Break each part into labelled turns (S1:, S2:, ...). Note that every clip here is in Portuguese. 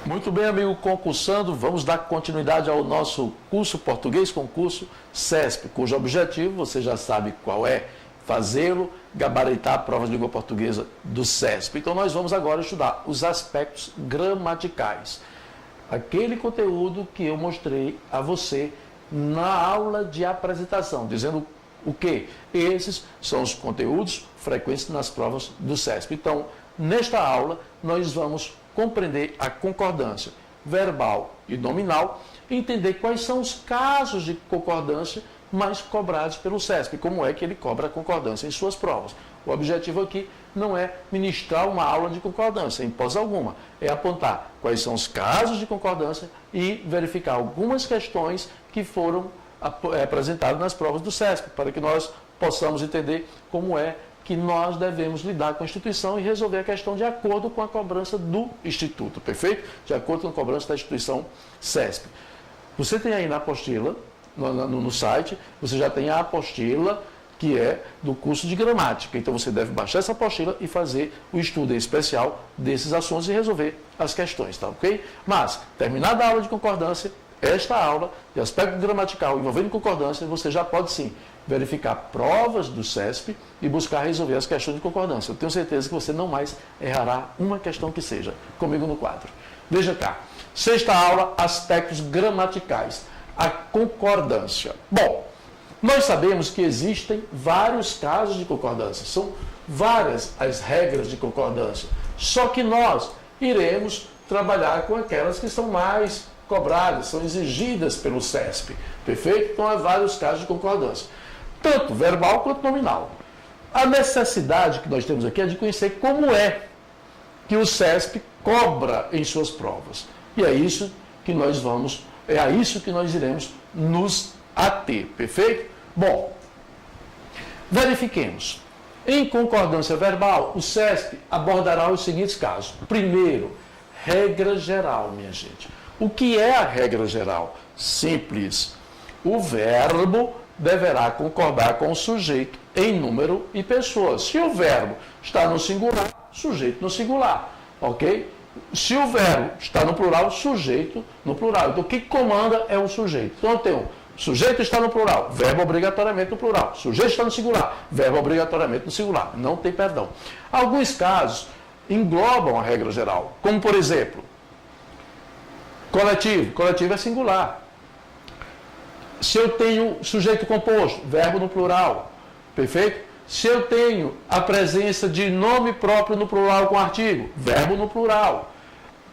S1: Muito bem, amigo concursando, vamos dar continuidade ao nosso curso Português Concurso CESP, cujo objetivo, você já sabe qual é, fazê-lo gabaritar a prova de língua portuguesa do CESP. Então nós vamos agora estudar os aspectos gramaticais. Aquele conteúdo que eu mostrei a você na aula de apresentação, dizendo o quê? Esses são os conteúdos frequentes nas provas do CESP. Então, nesta aula, nós vamos compreender a concordância verbal e nominal, entender quais são os casos de concordância mais cobrados pelo CESP, como é que ele cobra a concordância em suas provas. O objetivo aqui não é ministrar uma aula de concordância, em hipótese alguma, é apontar quais são os casos de concordância e verificar algumas questões que foram apresentadas nas provas do CESP, para que nós possamos entender como é que nós devemos lidar com a instituição e resolver a questão de acordo com a cobrança do Instituto, perfeito? De acordo com a cobrança da instituição CESP. Você tem aí na apostila, no site, você já tem a apostila que é do curso de gramática. Então você deve baixar essa apostila e fazer o estudo em especial desses assuntos e resolver as questões, tá ok? Mas, terminada a aula de concordância, esta aula de aspecto gramatical envolvendo concordância, você já pode sim verificar provas do CESP e buscar resolver as questões de concordância. Eu tenho certeza que você não mais errará uma questão que seja comigo no quadro. Veja cá, sexta aula, aspectos gramaticais, a concordância. Bom, nós sabemos que existem vários casos de concordância, são várias as regras de concordância, só que nós iremos trabalhar com aquelas que são mais cobradas, são exigidas pelo CESP, perfeito? Então, há vários casos de concordância, tanto verbal quanto nominal. A necessidade que nós temos aqui é de conhecer como é que o CESP cobra em suas provas. E é isso que nós iremos nos ater, perfeito? Bom, verifiquemos. Em concordância verbal, o CESP abordará os seguintes casos. Primeiro, regra geral, minha gente. O que é a regra geral? Simples. O verbo deverá concordar com o sujeito em número e pessoas. Se o verbo está no singular, sujeito no singular, ok? Se o verbo está no plural, sujeito no plural. Então, o que comanda é o sujeito. Então, eu tenho sujeito está no plural, verbo obrigatoriamente no plural. Sujeito está no singular, verbo obrigatoriamente no singular. Não tem perdão. Alguns casos englobam a regra geral, como, por exemplo, coletivo. Coletivo é singular. Se eu tenho sujeito composto, verbo no plural, perfeito? Se eu tenho a presença de nome próprio no plural com artigo, verbo no plural.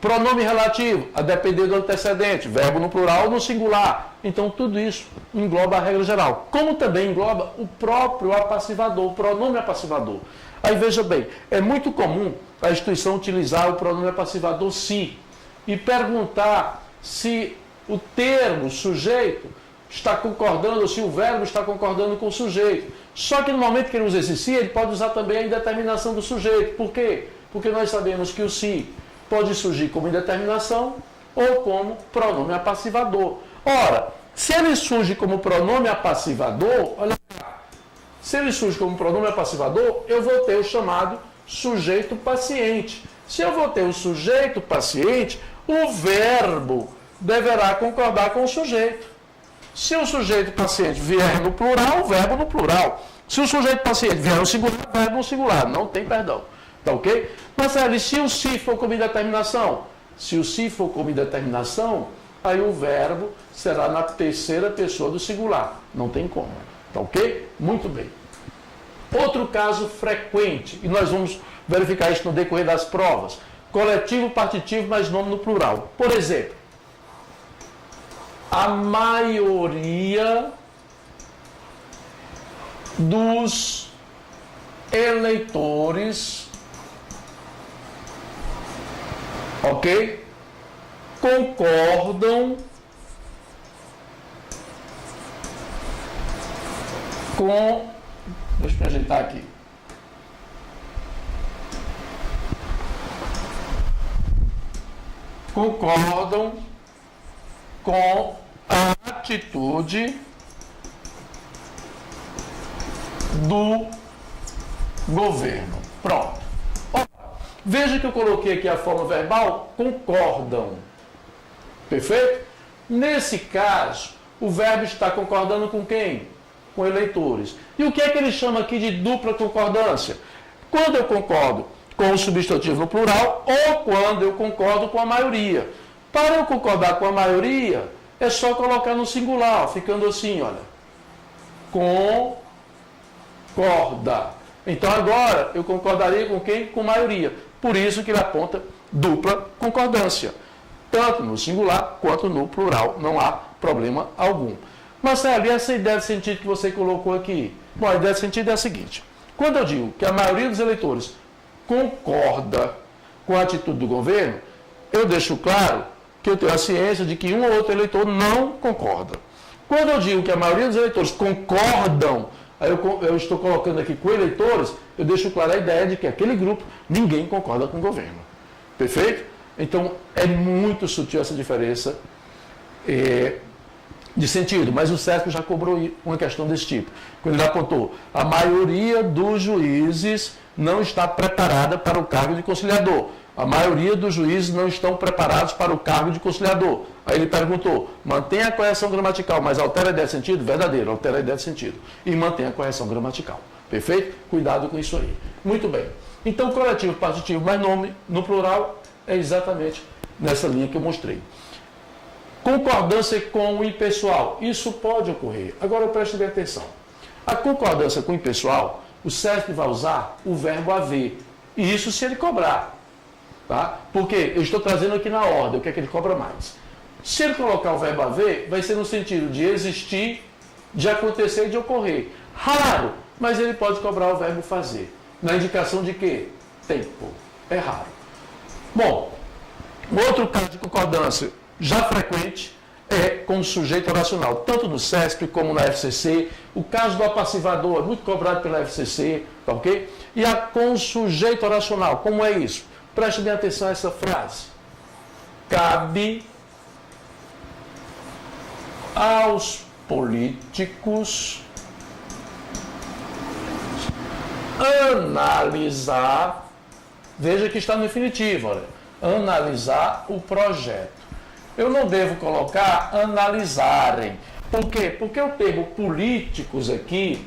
S1: Pronome relativo, a depender do antecedente, verbo no plural ou no singular. Então, tudo isso engloba a regra geral. Como também engloba o próprio apassivador, o pronome apassivador. Aí, veja bem, é muito comum a instituição utilizar o pronome apassivador se e perguntar se o termo sujeito está concordando, ou se o verbo está concordando com o sujeito. Só que no momento que ele usa esse se, ele pode usar também a indeterminação do sujeito. Por quê? Porque nós sabemos que o se pode surgir como indeterminação ou como pronome apassivador. Ora, se ele surge como pronome apassivador, olha lá, se ele surge como pronome apassivador, eu vou ter o chamado sujeito paciente. Se eu vou ter o sujeito paciente, o verbo deverá concordar com o sujeito. Se o sujeito paciente vier no plural, o verbo no plural. Se o sujeito paciente vier no singular, o verbo no singular. Não tem perdão. Tá ok? Mas, se o se for como indeterminação? Se o se for como indeterminação, aí o verbo será na terceira pessoa do singular. Não tem como. Tá ok? Muito bem. Outro caso frequente, e nós vamos verificar isso no decorrer das provas. Coletivo, partitivo, mas nome no plural. Por exemplo, a maioria dos eleitores, ok? Concordam com... Deixa eu ajeitar aqui. Concordam com a atitude do governo. Pronto. Veja que eu coloquei aqui a forma verbal, concordam. Perfeito? Nesse caso, o verbo está concordando com quem? Com eleitores. E o que é que ele chama aqui de dupla concordância? Quando eu concordo com o substantivo no plural ou quando eu concordo com a maioria. Para eu concordar com a maioria, é só colocar no singular, ficando assim, olha. Concorda. Então agora eu concordaria com quem? Com maioria. Por isso que ele aponta dupla concordância. Tanto no singular quanto no plural. Não há problema algum. Marcelo, e essa ideia de sentido que você colocou aqui? Bom, a ideia de sentido é a seguinte. Quando eu digo que a maioria dos eleitores concorda com a atitude do governo, eu deixo claro que eu tenho a ciência de que um ou outro eleitor não concorda. Quando eu digo que a maioria dos eleitores concordam, aí eu estou colocando aqui com eleitores, eu deixo claro a ideia de que aquele grupo, ninguém concorda com o governo. Perfeito? Então, é muito sutil essa diferença de sentido, mas o CESP já cobrou uma questão desse tipo. Quando ele apontou, a maioria dos juízes não está preparada para o cargo de conciliador. A maioria dos juízes não estão preparados para o cargo de conciliador. Aí ele perguntou, mantém a correção gramatical, mas altera a ideia de sentido? Verdadeiro, altera a ideia de sentido. E mantém a correção gramatical. Perfeito? Cuidado com isso aí. Muito bem. Então, coletivo, partitivo, mais nome, no plural, é exatamente nessa linha que eu mostrei. Concordância com o impessoal. Isso pode ocorrer. Agora, preste bem atenção. A concordância com o impessoal, o CESP vai usar o verbo haver. E isso se ele cobrar. Tá? Porque eu estou trazendo aqui na ordem, o que é que ele cobra mais. Se ele colocar o verbo haver, vai ser no sentido de existir, de acontecer e de ocorrer. Raro, mas ele pode cobrar o verbo fazer. Na indicação de quê? Tempo. É raro. Bom, outro caso de concordância já frequente é com o sujeito oracional, tanto no CESP como na FCC. O caso do apassivador é muito cobrado pela FCC, tá ok? E a com o sujeito oracional, como é isso? Preste bem atenção a essa frase. Cabe aos políticos analisar, veja que está no infinitivo, olha, analisar o projeto. Eu não devo colocar analisarem. Por quê? Porque o termo políticos aqui,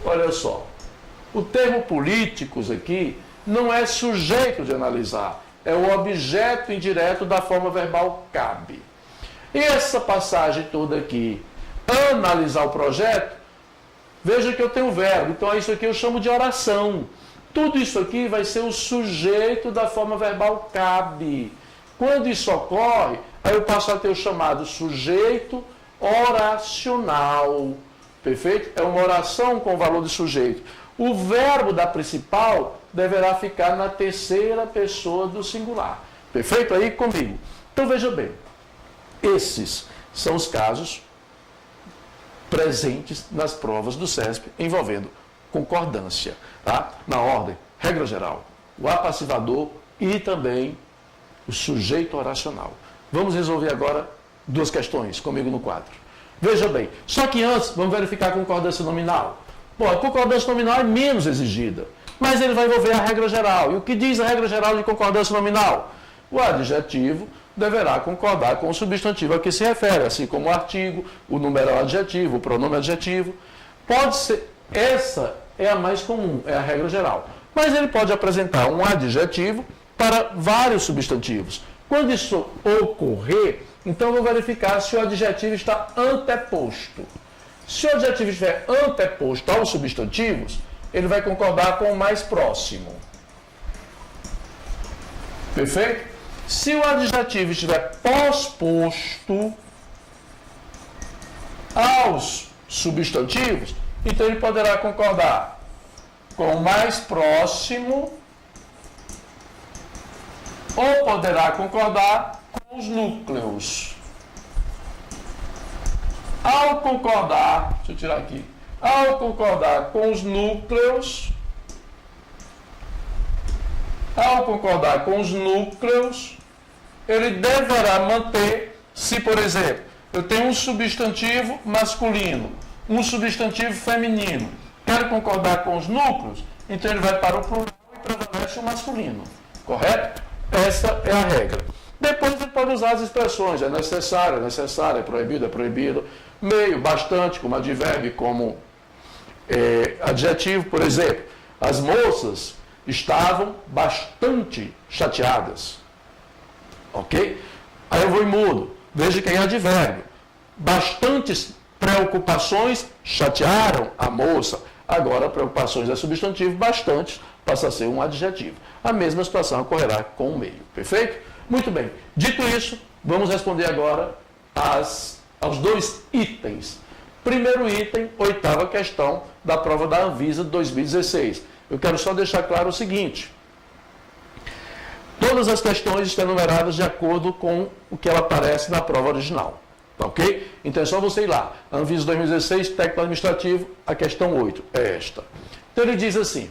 S1: olha só, o termo políticos aqui não é sujeito de analisar, é o objeto indireto da forma verbal cabe. E essa passagem toda aqui, analisar o projeto, veja que eu tenho verbo, então isso aqui eu chamo de oração. Tudo isso aqui vai ser o sujeito da forma verbal cabe. Quando isso ocorre, aí eu passo a ter o chamado sujeito oracional. Perfeito? É uma oração com valor de sujeito. O verbo da principal deverá ficar na terceira pessoa do singular. Perfeito? Aí comigo. Então veja bem, esses são os casos presentes nas provas do CESP envolvendo concordância. Tá? Na ordem, regra geral, o apassivador e também o sujeito oracional. Vamos resolver agora duas questões comigo no quadro. Veja bem, só que antes vamos verificar a concordância nominal. Bom, a concordância nominal é menos exigida, mas ele vai envolver a regra geral. E o que diz a regra geral de concordância nominal? O adjetivo deverá concordar com o substantivo a que se refere, assim como o artigo, o numeral adjetivo, o pronome adjetivo. Pode ser, essa é a mais comum, é a regra geral. Mas ele pode apresentar um adjetivo para vários substantivos. Quando isso ocorrer, então eu vou verificar se o adjetivo está anteposto. Se o adjetivo estiver anteposto aos substantivos, ele vai concordar com o mais próximo. Perfeito? Se o adjetivo estiver posposto aos substantivos, então ele poderá concordar com o mais próximo ou poderá concordar com os núcleos. Ao concordar, deixa eu tirar aqui, ao concordar com os núcleos, ele deverá manter, se por exemplo, eu tenho um substantivo masculino, um substantivo feminino, quero concordar com os núcleos, então ele vai para o plural e prevalece o masculino, correto? Essa é a regra. Depois ele pode usar as expressões, é necessário, é proibido, meio, bastante, como advérbio, como adjetivo, por exemplo. As moças estavam bastante chateadas, ok? Aí eu vou em mudo, veja que é advérbio. Bastantes preocupações chatearam a moça. Agora, preocupações é substantivo, bastante passa a ser um adjetivo. A mesma situação ocorrerá com o meio, perfeito? Muito bem. Dito isso, vamos responder agora aos dois itens. Primeiro item, 8ª questão da prova da Anvisa de 2016. Eu quero só deixar claro o seguinte. Todas as questões estão numeradas de acordo com o que ela aparece na prova original. Ok? Então é só você ir lá. Anvisa 2016, técnico administrativo, a questão 8 é esta. Então ele diz assim: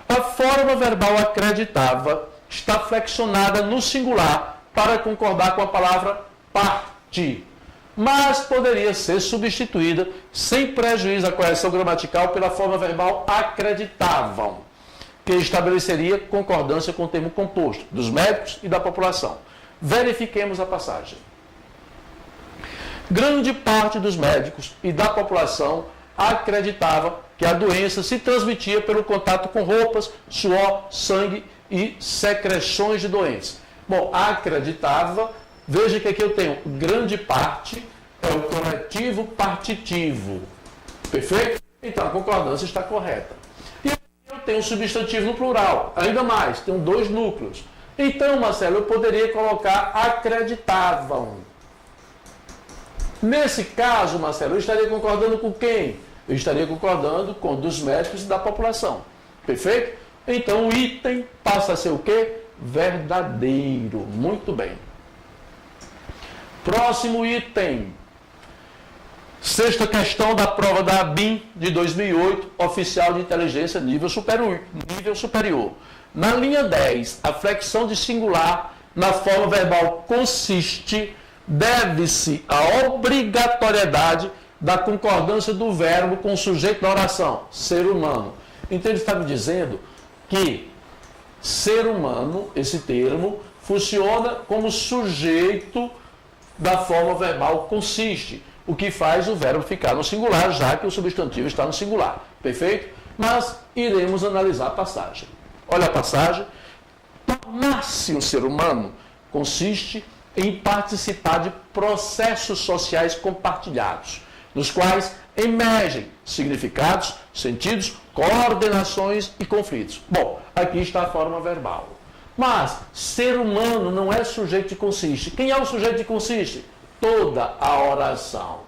S1: a forma verbal acreditava está flexionada no singular para concordar com a palavra partir, mas poderia ser substituída sem prejuízo à correção gramatical pela forma verbal acreditavam, que estabeleceria concordância com o termo composto dos médicos e da população. Verifiquemos a passagem. Grande parte dos médicos e da população acreditava que a doença se transmitia pelo contato com roupas, suor, sangue e secreções de doentes. Bom, acreditava, veja que aqui eu tenho grande parte, é o conectivo partitivo. Perfeito? Então a concordância está correta. E eu tenho um substantivo no plural, ainda mais, tenho 2 núcleos. Então, Marcelo, eu poderia colocar acreditavam. Nesse caso, Marcelo, eu estaria concordando com quem? Eu estaria concordando com dos médicos e da população. Perfeito? Então o item passa a ser o quê? Verdadeiro. Muito bem. Próximo item. 6ª questão da prova da ABIN de 2008, oficial de inteligência nível superior. Na linha 10, a flexão de singular na forma verbal consiste, deve-se à obrigatoriedade da concordância do verbo com o sujeito da oração, ser humano. Então ele está me dizendo que ser humano, esse termo, funciona como sujeito da forma verbal consiste, o que faz o verbo ficar no singular, já que o substantivo está no singular. Perfeito? Mas iremos analisar a passagem. Olha a passagem. Tornar-se um ser humano consiste em participar de processos sociais compartilhados, nos quais emergem significados, sentidos, coordenações e conflitos. Bom, aqui está a forma verbal. Mas ser humano não é sujeito de consiste. Quem é o sujeito de consiste? Toda a oração.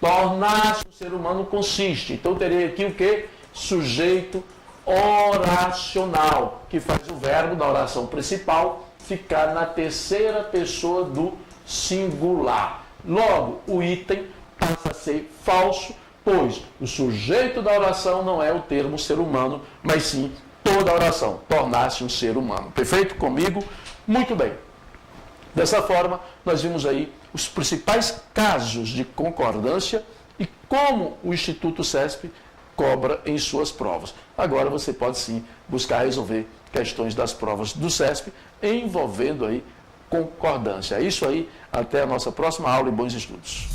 S1: Tornar-se um ser humano consiste. Então teria aqui o quê? Sujeito oracional, que faz o verbo da oração principal ficar na terceira pessoa do singular. Logo, o item passa a ser falso, pois o sujeito da oração não é o termo ser humano, mas sim toda a oração, tornar-se um ser humano. Perfeito? Comigo? Muito bem. Dessa forma, nós vimos aí os principais casos de concordância e como o Instituto CESP cobra em suas provas. Agora você pode sim buscar resolver questões das provas do CESP envolvendo aí concordância. É isso aí, até a nossa próxima aula e bons estudos.